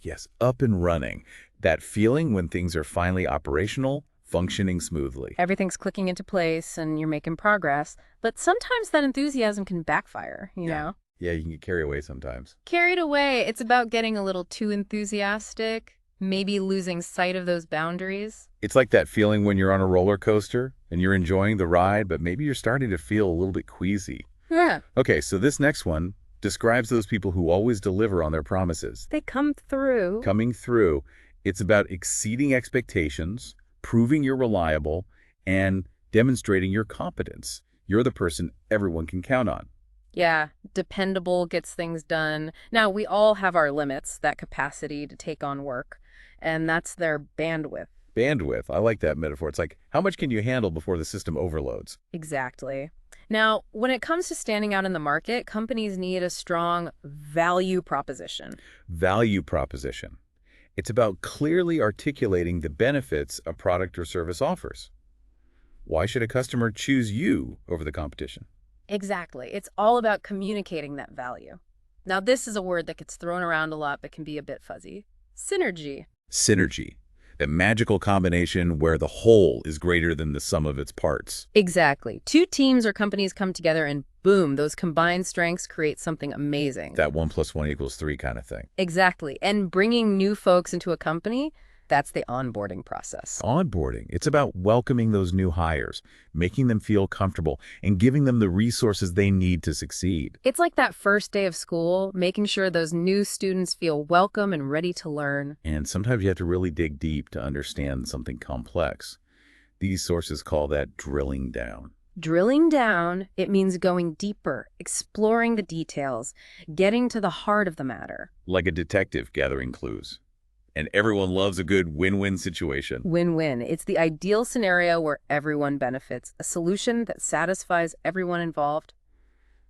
Yes, up and running. That feeling when things are finally operational, functioning smoothly. Everything's clicking into place and you're making progress, but sometimes that enthusiasm can backfire, you know? Yeah, you can get carried away sometimes. Carried away, it's about getting a little too enthusiastic, maybe losing sight of those boundaries. It's like that feeling when you're on a roller coaster and you're enjoying the ride, but maybe you're starting to feel a little bit queasy. Yeah. Okay, so this next one describes those people who always deliver on their promises. They come through. Coming through, it's about exceeding expectations, proving you're reliable, and demonstrating your competence. You're the person everyone can count on. Yeah, dependable, gets things done. Now, we all have our limits, that capacity to take on work, and that's their bandwidth. Bandwidth, I like that metaphor. It's like, how much can you handle before the system overloads? Exactly. Now, when it comes to standing out in the market, companies need a strong value proposition. Value proposition. It's about clearly articulating the benefits a product or service offers. Why should a customer choose you over the competition? Exactly. It's all about communicating that value. Now, this is a word that gets thrown around a lot but can be a bit fuzzy. Synergy. Synergy. That magical combination where the whole is greater than the sum of its parts. Exactly. Two teams or companies come together and boom, those combined strengths create something amazing. That 1 + 1 = 3 kind of thing. Exactly. And bringing new folks into a company, that's the onboarding process. Onboarding. It's about welcoming those new hires, making them feel comfortable, and giving them the resources they need to succeed. It's like that first day of school, making sure those new students feel welcome and ready to learn. And sometimes you have to really dig deep to understand something complex. These sources call that drilling down. Drilling down, it means going deeper, exploring the details, getting to the heart of the matter. Like a detective gathering clues. And everyone loves a good win-win situation. Win-win. It's the ideal scenario where everyone benefits, a solution that satisfies everyone involved.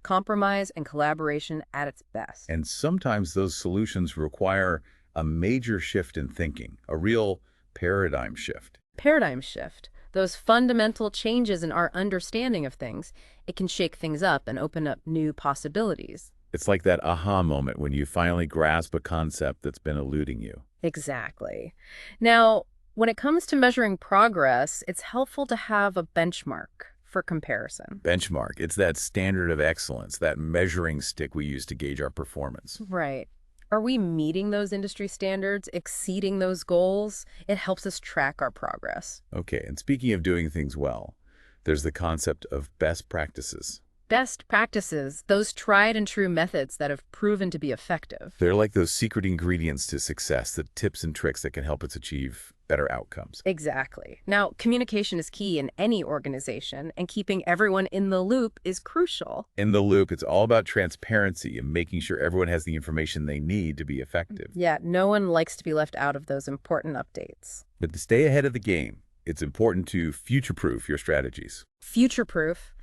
Compromise and collaboration at its best. And sometimes those solutions require a major shift in thinking, a real paradigm shift. Paradigm shift. Those fundamental changes in our understanding of things, it can shake things up and open up new possibilities. It's like that aha moment when you finally grasp a concept that's been eluding you. Exactly. Now, when it comes to measuring progress, it's helpful to have a benchmark for comparison. Benchmark. It's that standard of excellence, that measuring stick we use to gauge our performance. Right. Are we meeting those industry standards, exceeding those goals? It helps us track our progress. Okay, and speaking of doing things well, there's the concept of best practices. Best practices, those tried and true methods that have proven to be effective. They're like those secret ingredients to success, the tips and tricks that can help us achieve better outcomes. Exactly. Now, communication is key in any organization, and keeping everyone in the loop is crucial. In the loop, it's all about transparency and making sure everyone has the information they need to be effective. Yeah, no one likes to be left out of those important updates. But to stay ahead of the game, it's important to future-proof your strategies. Future-proof.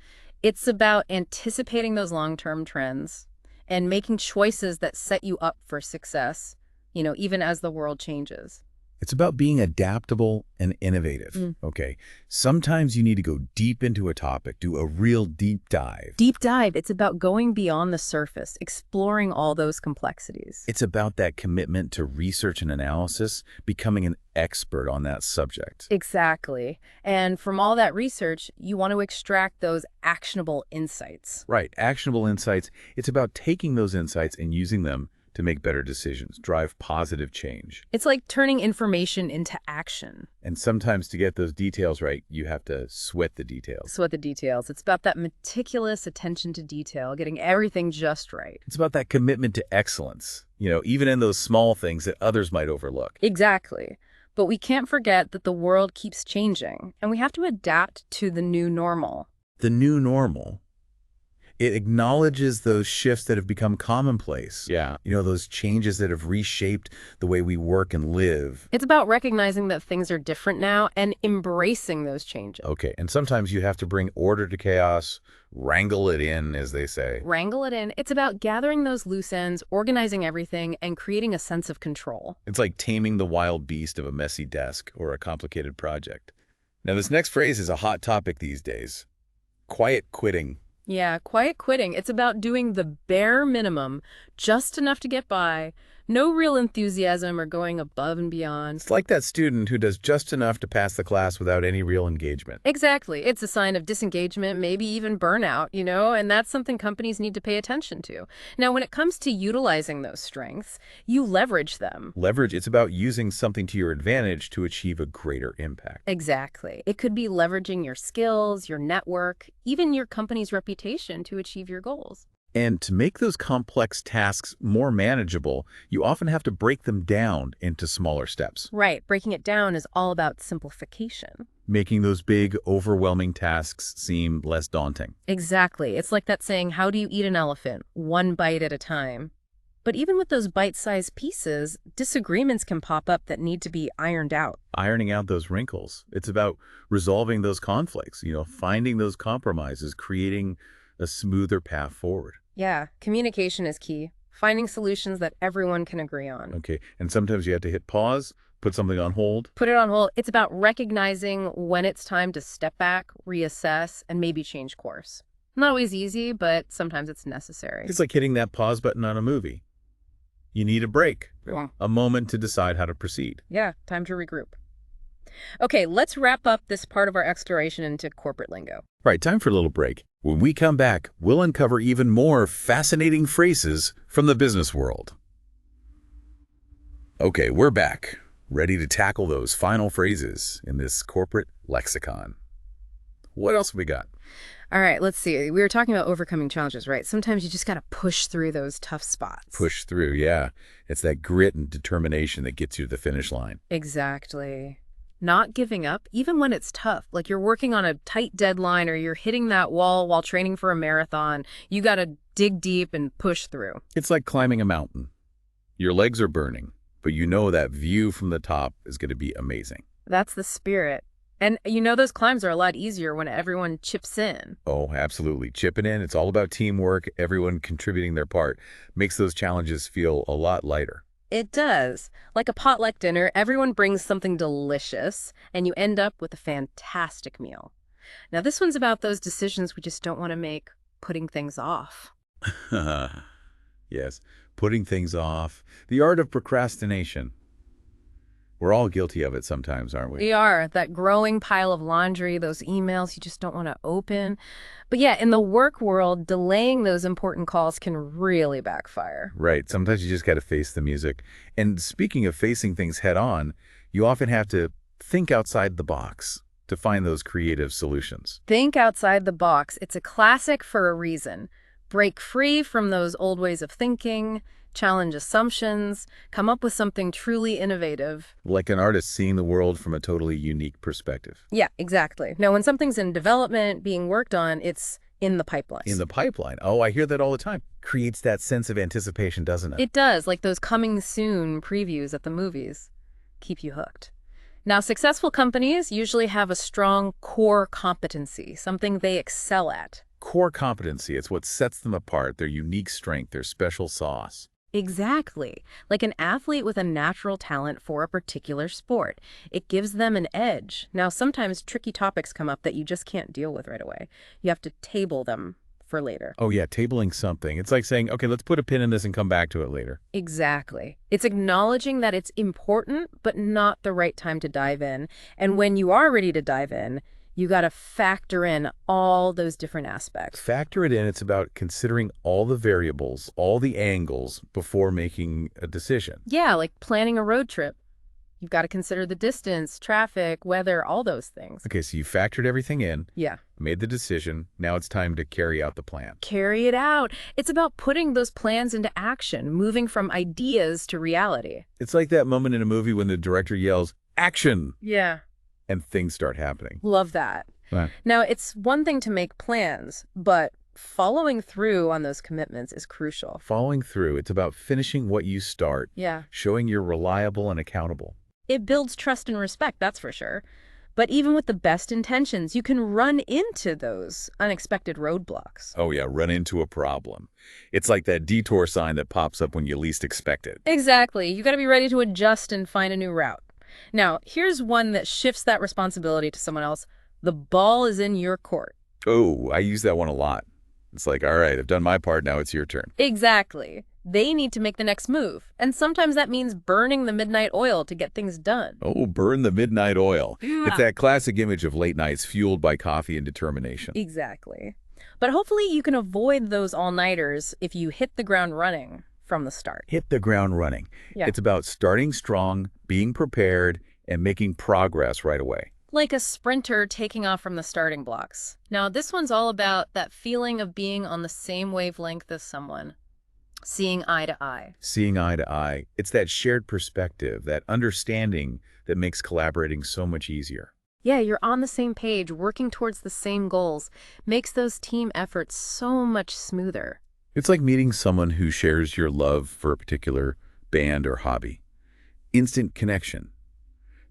It's about anticipating those long-term trends and making choices that set you up for success, even as the world changes. It's about being adaptable and innovative. Okay. Sometimes you need to go deep into a topic, do a real deep dive. Deep dive, it's about going beyond the surface, exploring all those complexities. It's about that commitment to research and analysis, becoming an expert on that subject. Exactly. And from all that research, you want to extract those actionable insights. Right. Actionable insights. It's about taking those insights and using them to make better decisions, drive positive change. It's like turning information into action. And sometimes to get those details right, you have to sweat the details. Sweat the details. It's about that meticulous attention to detail, getting everything just right. It's about that commitment to excellence, even in those small things that others might overlook. Exactly. But we can't forget that the world keeps changing, and we have to adapt to the new normal. The new normal. It acknowledges those shifts that have become commonplace. Yeah. Those changes that have reshaped the way we work and live. It's about recognizing that things are different now and embracing those changes. Okay, and sometimes you have to bring order to chaos, wrangle it in, as they say. Wrangle it in. It's about gathering those loose ends, organizing everything, and creating a sense of control. It's like taming the wild beast of a messy desk or a complicated project. Now, this next phrase is a hot topic these days. Quiet quitting. Yeah, quiet quitting. It's about doing the bare minimum, just enough to get by, no real enthusiasm or going above and beyond. It's like that student who does just enough to pass the class without any real engagement. Exactly. It's a sign of disengagement, maybe even burnout, and that's something companies need to pay attention to. Now, when it comes to utilizing those strengths, you leverage them. Leverage, it's about using something to your advantage to achieve a greater impact. Exactly. It could be leveraging your skills, your network, even your company's reputation to achieve your goals. And to make those complex tasks more manageable, you often have to break them down into smaller steps. Right. Breaking it down is all about simplification. Making those big, overwhelming tasks seem less daunting. Exactly. It's like that saying, how do you eat an elephant? One bite at a time. But even with those bite-sized pieces, disagreements can pop up that need to be ironed out. Ironing out those wrinkles. It's about resolving those conflicts, finding those compromises, creating a smoother path forward. Yeah, communication is key. Finding solutions that everyone can agree on. Okay, and sometimes you have to hit pause, put something on hold. Put it on hold. It's about recognizing when it's time to step back, reassess, and maybe change course. Not always easy, but sometimes it's necessary. It's like hitting that pause button on a movie. You need a break, a moment to decide how to proceed. Yeah, time to regroup. Okay, let's wrap up this part of our exploration into corporate lingo. Right, time for a little break. When we come back, we'll uncover even more fascinating phrases from the business world. Okay, we're back, ready to tackle those final phrases in this corporate lexicon. What else have we got? All right, let's see. We were talking about overcoming challenges, right? Sometimes you just got to push through those tough spots. Push through, yeah. It's that grit and determination that gets you to the finish line. Exactly. Not giving up, even when it's tough, like you're working on a tight deadline or you're hitting that wall while training for a marathon. You got to dig deep and push through. It's like climbing a mountain. Your legs are burning, but that view from the top is going to be amazing. That's the spirit. And those climbs are a lot easier when everyone chips in. Oh, absolutely. Chipping in, it's all about teamwork, everyone contributing their part. Makes those challenges feel a lot lighter. It does. Like a potluck dinner, everyone brings something delicious, and you end up with a fantastic meal. Now, this one's about those decisions we just don't want to make, putting things off. Yes, putting things off. The art of procrastination. We're all guilty of it sometimes, aren't we? We are. That growing pile of laundry, those emails you just don't want to open. But yeah, in the work world, delaying those important calls can really backfire. Right. Sometimes you just got to face the music. And speaking of facing things head on, you often have to think outside the box to find those creative solutions. Think outside the box. It's a classic for a reason. Break free from those old ways of thinking, challenge assumptions, come up with something truly innovative. Like an artist seeing the world from a totally unique perspective. Yeah, exactly. Now, when something's in development, being worked on, it's in the pipeline. In the pipeline. Oh, I hear that all the time. Creates that sense of anticipation, doesn't it? It does, like those coming soon previews at the movies. Keep you hooked. Now, successful companies usually have a strong core competency, something they excel at. Core competency, it's what sets them apart, their unique strength, their special sauce. Exactly. Like an athlete with a natural talent for a particular sport. It gives them an edge. Now, sometimes tricky topics come up that you just can't deal with right away. You have to table them for later. Oh yeah, tabling something. It's like saying, okay, let's put a pin in this and come back to it later. Exactly. It's acknowledging that it's important, but not the right time to dive in. And when you are ready to dive in, you got to factor in all those different aspects. Factor it in. It's about considering all the variables, all the angles before making a decision. Yeah, like planning a road trip. You've got to consider the distance, traffic, weather, all those things. Okay, so you factored everything in, Yeah. made the decision. Now it's time to carry out the plan. Carry it out. It's about putting those plans into action, moving from ideas to reality. It's like that moment in a movie when the director yells, action, Yeah. and things start happening. Love that. Right. Now, it's one thing to make plans, but following through on those commitments is crucial. Following through, it's about finishing what you start, Yeah. showing you're reliable and accountable. It builds trust and respect, that's for sure. But even with the best intentions, you can run into those unexpected roadblocks. Oh yeah, run into a problem. It's like that detour sign that pops up when you least expect it. Exactly. You got to be ready to adjust and find a new route. Now, here's one that shifts that responsibility to someone else. The ball is in your court. Oh, I use that one a lot. It's like, all right, I've done my part, now it's your turn. Exactly. They need to make the next move. And sometimes that means burning the midnight oil to get things done. Oh, burn the midnight oil. Yeah. It's that classic image of late nights fueled by coffee and determination. Exactly. But hopefully you can avoid those all-nighters if you hit the ground running from the start. Hit the ground running. Yeah. It's about starting strong, being prepared, and making progress right away. Like a sprinter taking off from the starting blocks. Now, this one's all about that feeling of being on the same wavelength as someone. Seeing eye to eye. Seeing eye to eye. It's that shared perspective, that understanding that makes collaborating so much easier. Yeah, you're on the same page, working towards the same goals. Makes those team efforts so much smoother. It's like meeting someone who shares your love for a particular band or hobby. Instant connection.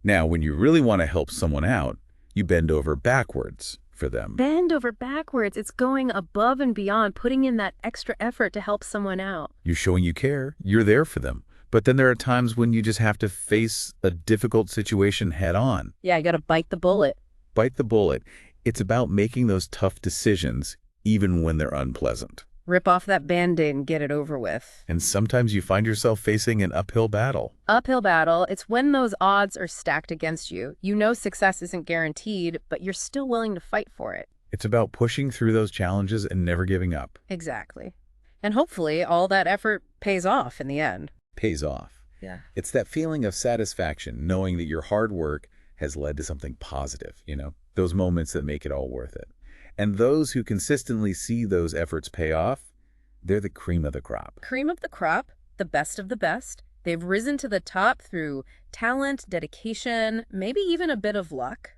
Now, when you really want to help someone out, you bend over backwards for them. Bend over backwards. It's going above and beyond, putting in that extra effort to help someone out. You're showing you care. You're there for them. But then there are times when you just have to face a difficult situation head on. Yeah, you got to bite the bullet. Bite the bullet. It's about making those tough decisions, even when they're unpleasant. Rip off that Band-Aid and get it over with. And sometimes you find yourself facing an uphill battle. Uphill battle, it's when those odds are stacked against you. You know success isn't guaranteed, but you're still willing to fight for it. It's about pushing through those challenges and never giving up. Exactly. And hopefully all that effort pays off in the end. Pays off. Yeah. It's that feeling of satisfaction, knowing that your hard work has led to something positive, those moments that make it all worth it. And those who consistently see those efforts pay off, they're the cream of the crop. Cream of the crop, the best of the best. They've risen to the top through talent, dedication, maybe even a bit of luck.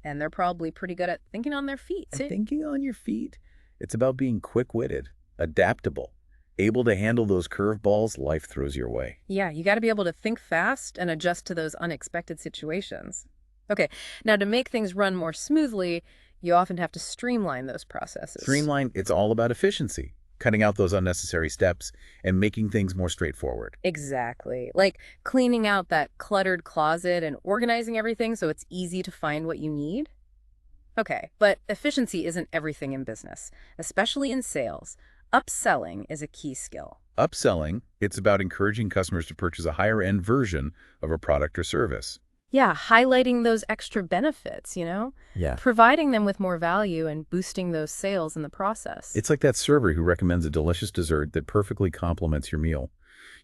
And they're probably pretty good at thinking on their feet, too. And thinking on your feet. It's about being quick-witted, adaptable, able to handle those curveballs life throws your way. Yeah, you got to be able to think fast and adjust to those unexpected situations. Okay, now to make things run more smoothly, you often have to streamline those processes. Streamline, it's all about efficiency, cutting out those unnecessary steps and making things more straightforward. Exactly. Like cleaning out that cluttered closet and organizing everything so it's easy to find what you need. Okay, but efficiency isn't everything in business, especially in sales. Upselling is a key skill. Upselling, it's about encouraging customers to purchase a higher-end version of a product or service. Yeah, highlighting those extra benefits, Yeah. Providing them with more value and boosting those sales in the process. It's like that server who recommends a delicious dessert that perfectly complements your meal.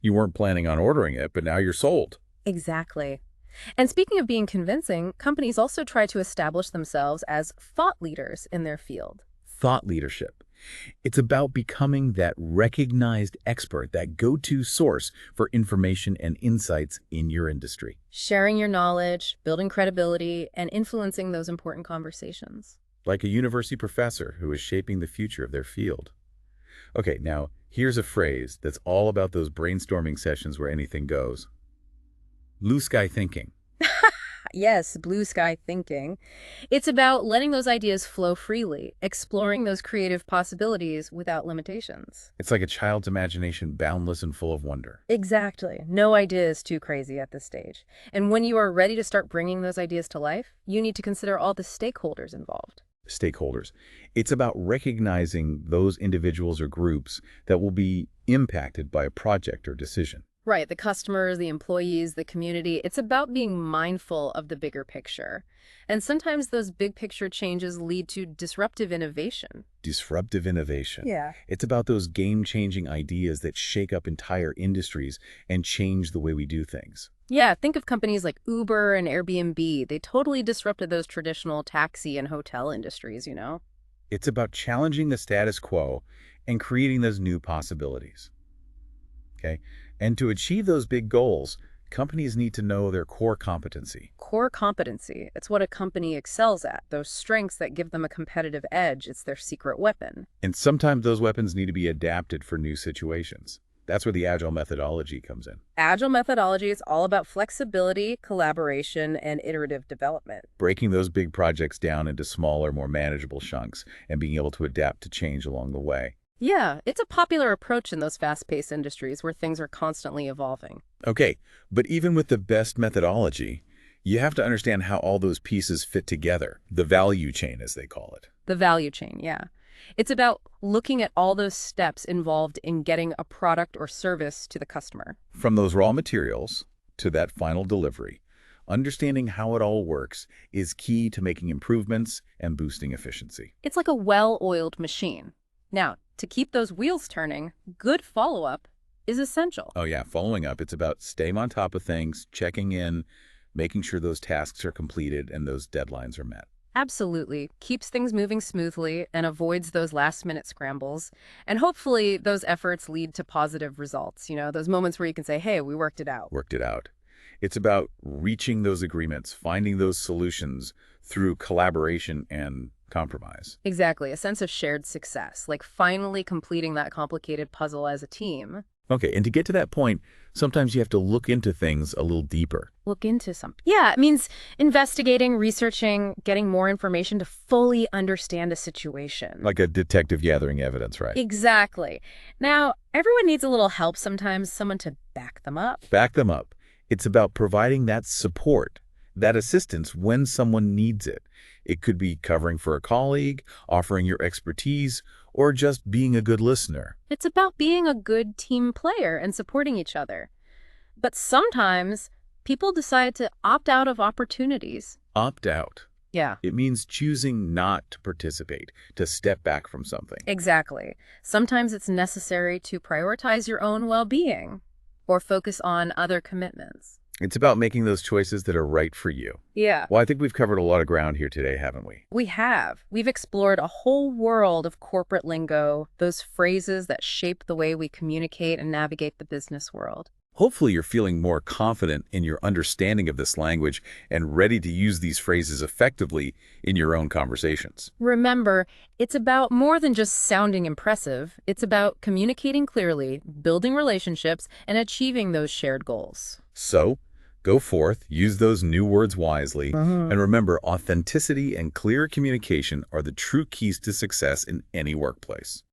You weren't planning on ordering it, but now you're sold. Exactly. And speaking of being convincing, companies also try to establish themselves as thought leaders in their field. Thought leadership. It's about becoming that recognized expert, that go-to source for information and insights in your industry. Sharing your knowledge, building credibility, and influencing those important conversations. Like a university professor who is shaping the future of their field. Okay, now, here's a phrase that's all about those brainstorming sessions where anything goes. Blue sky thinking. Yes, blue sky thinking. It's about letting those ideas flow freely, exploring those creative possibilities without limitations. It's like a child's imagination, boundless and full of wonder. Exactly. No idea is too crazy at this stage. And when you are ready to start bringing those ideas to life, you need to consider all the stakeholders involved. Stakeholders. It's about recognizing those individuals or groups that will be impacted by a project or decision. Right, the customers, the employees, the community. It's about being mindful of the bigger picture. And sometimes those big picture changes lead to disruptive innovation. Disruptive innovation. Yeah. It's about those game-changing ideas that shake up entire industries and change the way we do things. Yeah, think of companies like Uber and Airbnb. They totally disrupted those traditional taxi and hotel industries. It's about challenging the status quo and creating those new possibilities. Okay? And to achieve those big goals, companies need to know their core competency. Core competency. It's what a company excels at, those strengths that give them a competitive edge. It's their secret weapon. And sometimes those weapons need to be adapted for new situations. That's where the Agile methodology comes in. Agile methodology is all about flexibility, collaboration, and iterative development. Breaking those big projects down into smaller, more manageable chunks and being able to adapt to change along the way. Yeah, it's a popular approach in those fast-paced industries where things are constantly evolving. Okay, but even with the best methodology, you have to understand how all those pieces fit together, the value chain, as they call it. The value chain, yeah. It's about looking at all those steps involved in getting a product or service to the customer. From those raw materials to that final delivery, understanding how it all works is key to making improvements and boosting efficiency. It's like a well-oiled machine. Now, to keep those wheels turning, good follow-up is essential. Oh yeah, following up, it's about staying on top of things, checking in, making sure those tasks are completed and those deadlines are met. Absolutely. Keeps things moving smoothly and avoids those last-minute scrambles. And hopefully those efforts lead to positive results, those moments where you can say, hey, we worked it out. Worked it out. It's about reaching those agreements, finding those solutions through collaboration and compromise. Exactly. A sense of shared success, like finally completing that complicated puzzle as a team. Okay, and to get to that point, sometimes you have to look into things a little deeper. Look into something. Yeah, it means investigating, researching, getting more information to fully understand a situation. Like a detective gathering evidence, right? Exactly. Now, everyone needs a little help sometimes, someone to back them up. Back them up. It's about providing that support, that assistance when someone needs it. It could be covering for a colleague, offering your expertise, or just being a good listener. It's about being a good team player and supporting each other. But sometimes people decide to opt out of opportunities. Opt out. Yeah. It means choosing not to participate, to step back from something. Exactly. Sometimes it's necessary to prioritize your own well-being or focus on other commitments. It's about making those choices that are right for you. Yeah. Well, I think we've covered a lot of ground here today, haven't we? We have. We've explored a whole world of corporate lingo, those phrases that shape the way we communicate and navigate the business world. Hopefully you're feeling more confident in your understanding of this language and ready to use these phrases effectively in your own conversations. Remember, it's about more than just sounding impressive. It's about communicating clearly, building relationships, and achieving those shared goals. So, go forth, use those new words wisely, and remember, authenticity and clear communication are the true keys to success in any workplace.